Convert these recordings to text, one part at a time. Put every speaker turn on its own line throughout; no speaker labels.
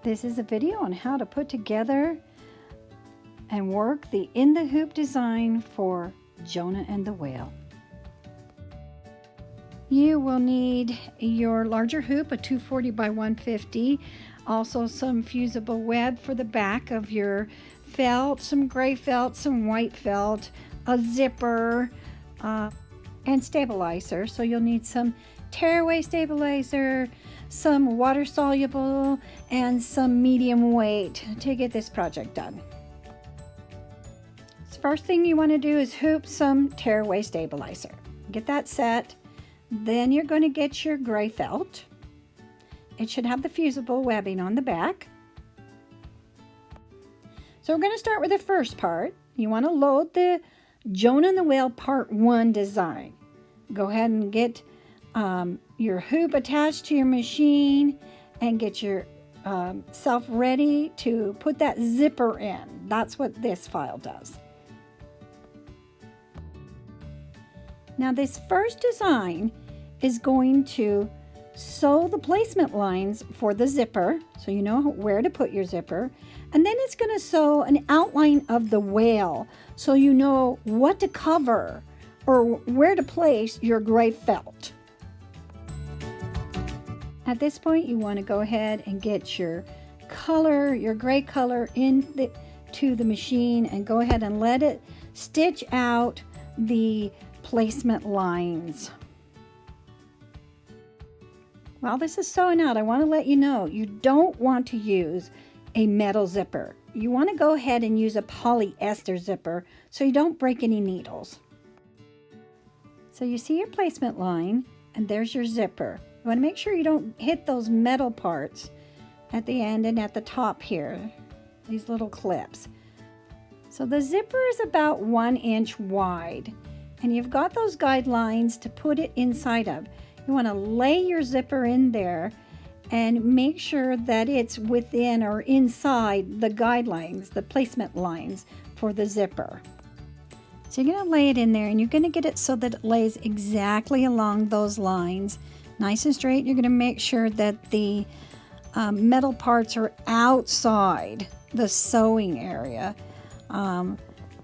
This is a video on how to put together and work the in the hoop design for Jonah and the whale. You will need your larger hoop, a 240 by 150, also some fusible web for the back of your felt, some gray felt, some white felt, a zipper, and stabilizer. So you'll need some tearaway stabilizer, some water soluble, and some medium weight to get this project done. So first thing you want to do is hoop some tearaway stabilizer. Get that set. Then you're going to get your gray felt. It should have the fusible webbing on the back. So we're going to start with the first part. You want to load the Jonah and the Whale Part 1 design. Go ahead and get your hoop attached to your machine and get your self ready to put that zipper in. That's what this file does. Now this first design is going to sew the placement lines for the zipper, so you know where to put your zipper, and then it's going to sew an outline of the whale so you know what to cover or where to place your gray felt. At this point you want to go ahead and get your color, your gray color into the machine and go ahead and let it stitch out the placement lines. While this is sewing out, I want to let you know you don't want to use a metal zipper. You want to go ahead and use a polyester zipper so you don't break any needles. So you see your placement line and there's your zipper. You want to make sure you don't hit those metal parts at the end and at the top here, these little clips. So the zipper is about 1 inch wide and you've got those guidelines to put it inside of. You want to lay your zipper in there and make sure that it's within or inside the guidelines, the placement lines for the zipper. So you're going to lay it in there and you're going to get it so that it lays exactly along those lines, nice and straight. You're going to make sure that the metal parts are outside the sewing area.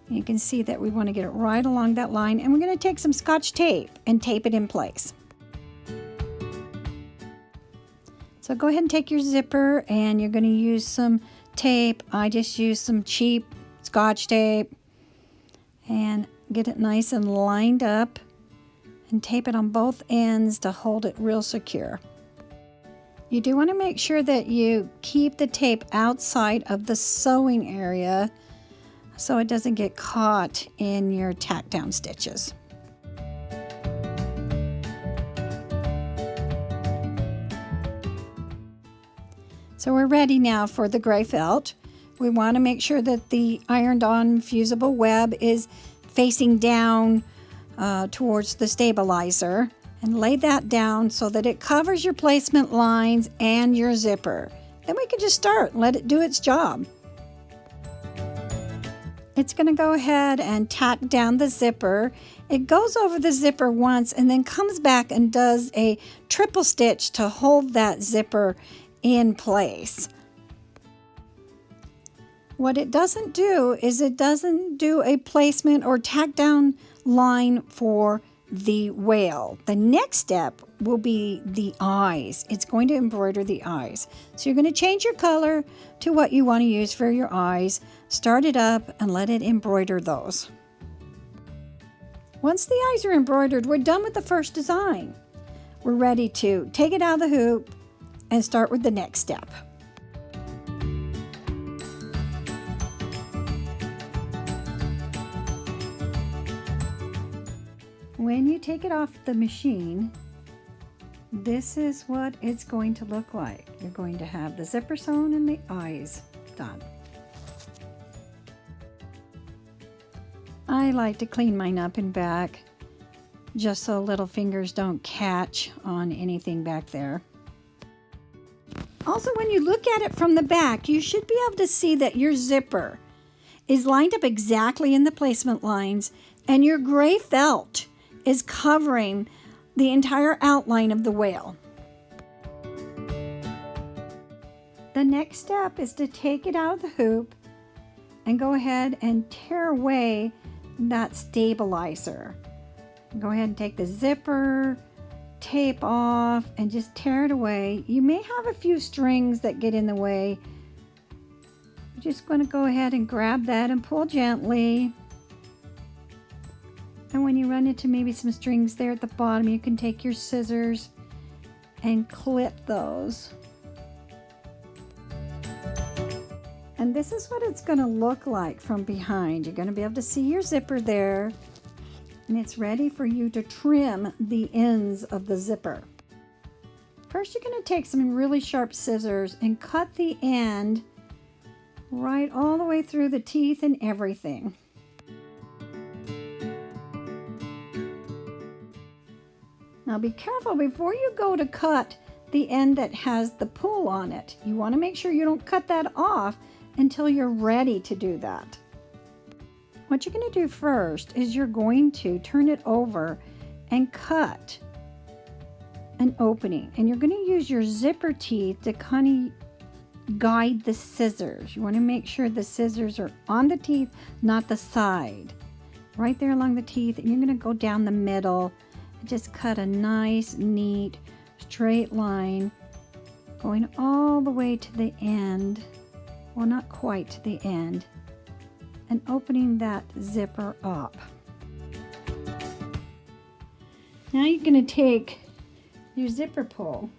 You can see that we want to get it right along that line, and we're going to take some Scotch tape and tape it in place. So go ahead and take your zipper and you're going to use some tape. I just used some cheap Scotch tape and get it nice and lined up and tape it on both ends to hold it real secure. You do want to make sure that you keep the tape outside of the sewing area so it doesn't get caught in your tack down stitches. So we're ready now for the gray felt. We want to make sure that the ironed on fusible web is facing down towards the stabilizer, and lay that down so that it covers your placement lines and your zipper. Then we can just start and let it do its job. It's going to go ahead and tack down the zipper. It goes over the zipper once and then comes back and does a triple stitch to hold that zipper in place. What it doesn't do is it doesn't do a placement or tack down line for the whale. The next step will be the eyes. It's going to embroider the eyes. So you're going to change your color to what you want to use for your eyes. Start it up and let it embroider those. Once the eyes are embroidered, we're done with the first design. We're ready to take it out of the hoop and start with the next step. When you take it off the machine, this is what it's going to look like. You're going to have the zipper sewn and the eyes done. I like to clean mine up and back just so little fingers don't catch on anything back there. Also, when you look at it from the back, you should be able to see that your zipper is lined up exactly in the placement lines and your gray felt is covering the entire outline of the whale. The next step is to take it out of the hoop and go ahead and tear away that stabilizer. Go ahead and take the zipper, tape off, and just tear it away. You may have a few strings that get in the way. You're just going to go ahead and grab that and pull gently. And when you run into maybe some strings there at the bottom, you can take your scissors and clip those. And this is what it's going to look like from behind. You're going to be able to see your zipper there, and it's ready for you to trim the ends of the zipper. First, you're going to take some really sharp scissors and cut the end right all the way through the teeth and everything. Now be careful before you go to cut the end that has the pull on it. You want to make sure you don't cut that off until you're ready to do that. What you're going to do first is you're going to turn it over and cut an opening. And you're going to use your zipper teeth to kind of guide the scissors. You want to make sure the scissors are on the teeth, not the side. Right there along the teeth, and you're going to go down the middle and just cut a nice, neat, straight line going all the way to the end. Well, not quite to the end, and opening that zipper up. Now you're going to take your zipper pull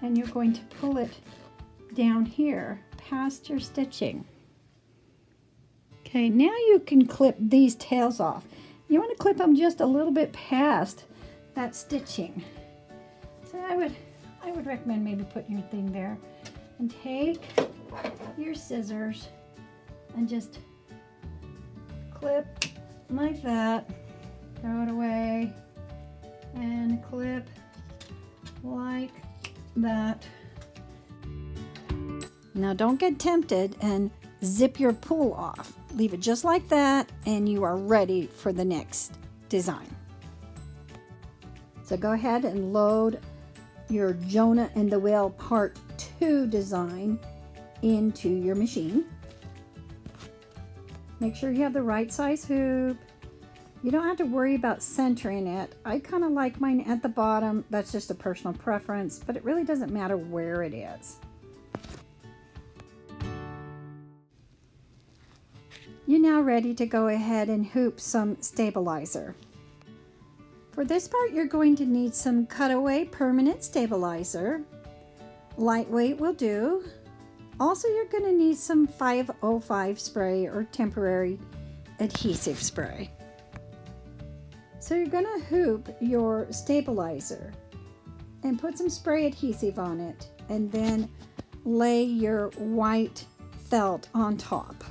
and you're going to pull it down here past your stitching. Okay, now you can clip these tails off. You want to clip them just a little bit past that stitching. So I would recommend maybe putting your thing there, and take your scissors and just clip like that, throw it away, and clip like that. Now don't get tempted and zip your pull off. Leave it just like that and you are ready for the next design. So go ahead and load your Jonah and the Whale Part 2 design into your machine. Make sure you have the right size hoop. You don't have to worry about centering it. I kind of like mine at the bottom. That's just a personal preference, but it really doesn't matter where it is. You're now ready to go ahead and hoop some stabilizer. For this part, you're going to need some cutaway permanent stabilizer. Lightweight will do. Also, you're going to need some 505 spray or temporary adhesive spray. So you're going to hoop your stabilizer and put some spray adhesive on it, and then lay your white felt on top.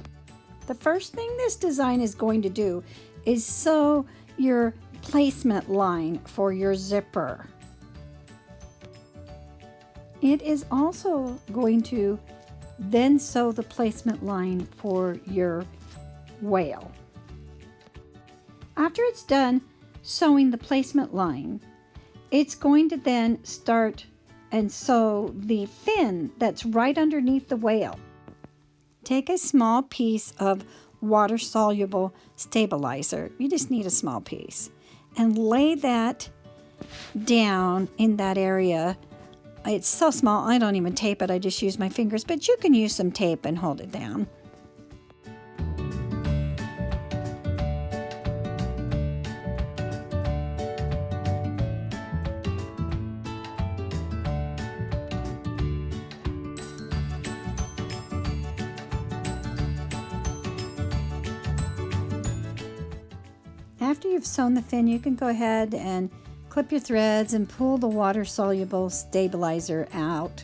The first thing this design is going to do is sew your placement line for your zipper. It is also going to then sew the placement line for your whale. After it's done sewing the placement line, it's going to then start and sew the fin that's right underneath the whale. Take a small piece of water-soluble stabilizer, you just need a small piece, and lay that down in that area. It's so small, I don't even tape it, I just use my fingers, but you can use some tape and hold it down. After you've sewn the fin, you can go ahead and clip your threads and pull the water-soluble stabilizer out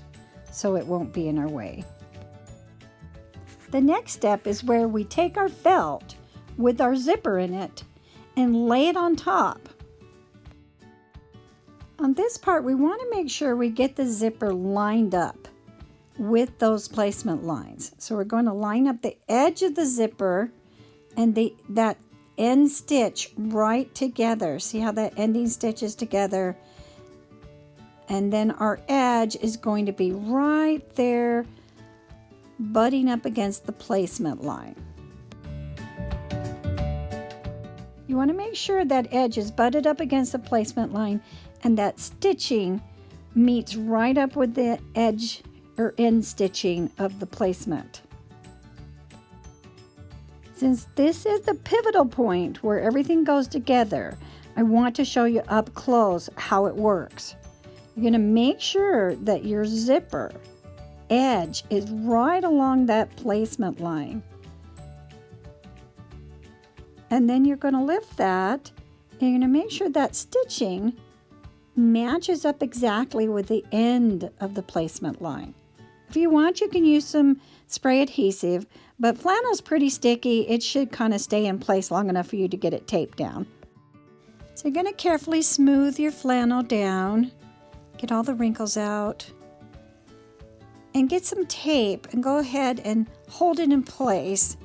so it won't be in our way. The next step is where we take our felt with our zipper in it and lay it on top. On this part, we want to make sure we get the zipper lined up with those placement lines. So we're going to line up the edge of the zipper and that end stitch right together. See how that ending stitch is together? and then our edge is going to be right there, butting up against the placement line. You want to make sure that edge is butted up against the placement line and that stitching meets right up with the edge or end stitching of the placement. Since this is the pivotal point where everything goes together, I want to show you up close how it works. You're going to make sure that your zipper edge is right along that placement line. And then you're going to lift that, and you're going to make sure that stitching matches up exactly with the end of the placement line. If you want, you can use some spray adhesive, but flannel's pretty sticky. It should kind of stay in place long enough for you to get it taped down. So you're going to carefully smooth your flannel down, get all the wrinkles out, and get some tape and go ahead and hold it in place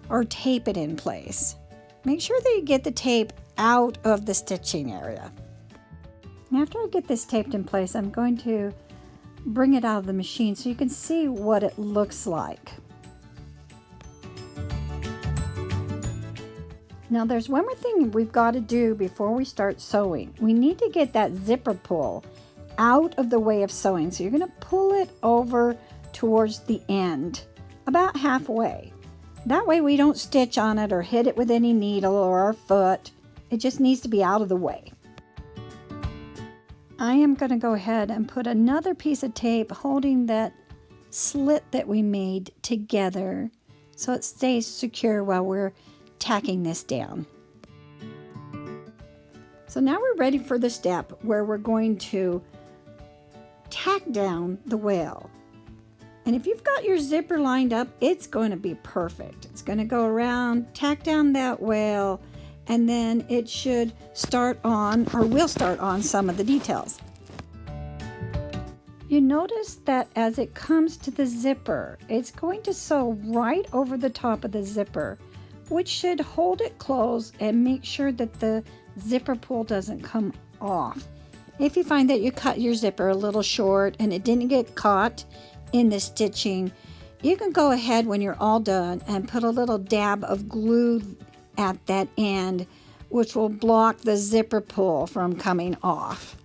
or tape it in place. Make sure that you get the tape out of the stitching area. And after I get this taped in place, I'm going to bring it out of the machine so you can see what it looks like. Now there's one more thing we've got to do before we start sewing. We need to get that zipper pull out of the way of sewing. So you're going to pull it over towards the end, about halfway. That way we don't stitch on it or hit it with any needle or our foot. It just needs to be out of the way. I am going to go ahead and put another piece of tape holding that slit that we made together so it stays secure while we're tacking this down. So now we're ready for the step where we're going to tack down the wale. And if you've got your zipper lined up, it's going to be perfect. It's going to go around, tack down that wale, and then it should start on, or will start on, some of the details. You notice that as it comes to the zipper, it's going to sew right over the top of the zipper, which should hold it closed and make sure that the zipper pull doesn't come off. If you find that you cut your zipper a little short and it didn't get caught in the stitching, you can go ahead when you're all done and put a little dab of glue at that end, which will block the zipper pull from coming off.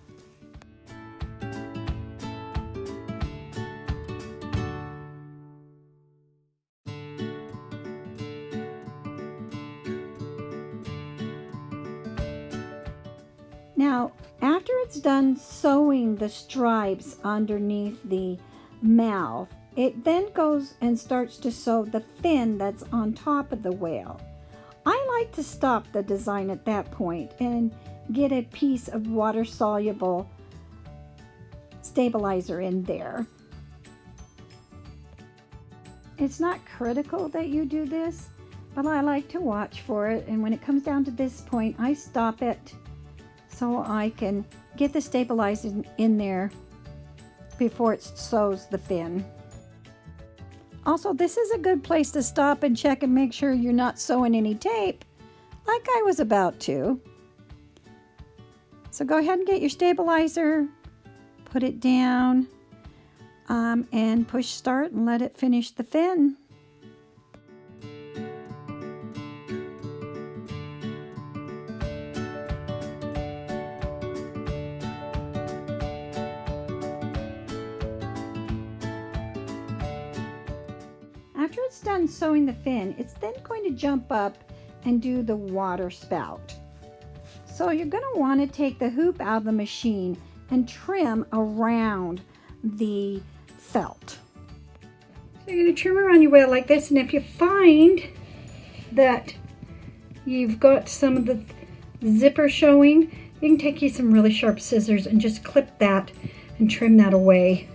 Now, after it's done sewing the stripes underneath the mouth, it then goes and starts to sew the fin that's on top of the wale. I like to stop the design at that point and get a piece of water-soluble stabilizer in there. It's not critical that you do this, but I like to watch for it, and when it comes down to this point, I stop it so I can get the stabilizer in there before it sews the fin. Also, this is a good place to stop and check and make sure you're not sewing any tape, like I was about to. So go ahead and get your stabilizer, put it down, and push start and let it finish the fin. After it's done sewing the fin, it's then going to jump up and do the water spout. So you're going to want to take the hoop out of the machine and trim around the felt. So you're going to trim around your wale like this, and if you find that you've got some of the zipper showing, you can take you some really sharp scissors and just clip that and trim that away.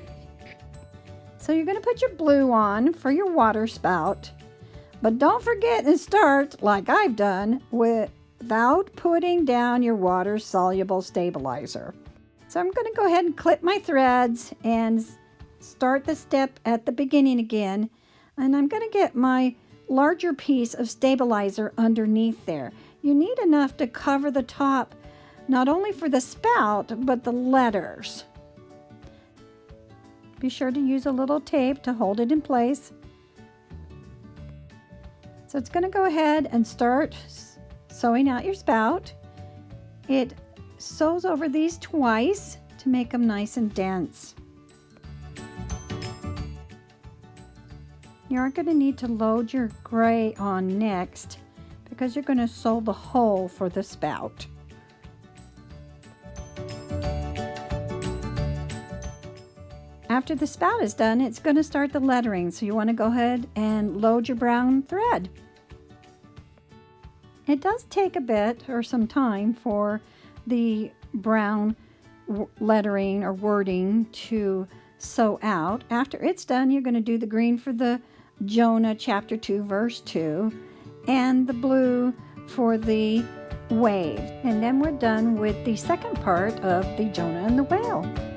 So you're going to put your blue on for your water spout, but don't forget and start, like I've done, without putting down your water-soluble stabilizer. So I'm going to go ahead and clip my threads and start the step at the beginning again, and I'm going to get my larger piece of stabilizer underneath there. You need enough to cover the top, not only for the spout, but the letters. Be sure to use a little tape to hold it in place. So it's going to go ahead and start sewing out your spout. It sews over these twice to make them nice and dense. You are going to need to load your gray on next because you're going to sew the hole for the spout. After the spout is done, it's going to start the lettering, so you want to go ahead and load your brown thread. It does take a bit or some time for the brown lettering or wording to sew out. After it's done, you're going to do the green for the Jonah chapter 2 verse 2 and the blue for the wave. And then we're done with the second part of the Jonah and the whale.